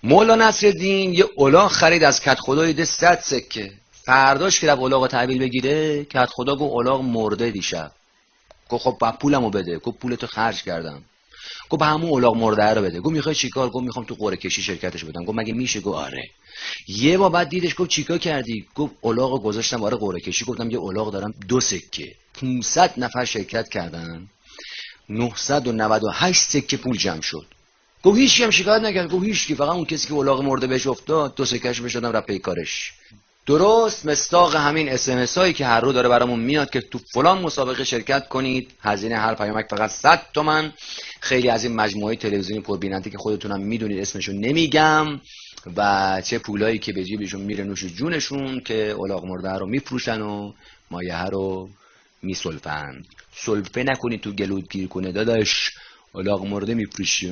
مولا نصرالدین یه الاغ خرید از کدخدای ده 100 سکه. فرداش که رفت الاغو تحویل بگیره، کدخدا گفت الاغ مرده دیشب. گفت خب بعد پولمو بده. گفت پولتو خرج کردم. گفت به همون الاغ مرده رو بده. گفت میخوای چیکار؟ گفت میخوام تو قرعه کشی شرکتش بدم. گفت مگه میشه؟ گفت آره. یه بار بعد دیدش، گفت چیکار کردی؟ گفت الاغو گذاشتم برای قرعه کشی، گفتم یه الاغ دارم 2 سکه. 500 نفر شرکت کردن، 998 سکه پول جمع شد. گفت هیچ هم شکایت نکرد. گفت هیچ کی، فقط اون کسی که الاغ مرده بهش افتاد 2 سکهش بهش دادم رفت پی کارش. درست مصداق همین اس هایی که هر رو داره برامون میاد که تو فلان مسابقه شرکت کنید، هزینه هر پیامک فقط 100 تومن. خیلی از این مجموعه تلویزیونی پربیننده که خودتونم میدونید اسمشون نمیگم، و چه پولایی که به جیبشون میره نوش جونشون که الاغ مرده رو میفروشن و مایه رو میسلفن. سلفه نکنی تو گلود گیر کنه داداش، الاغ مرده میفروشی.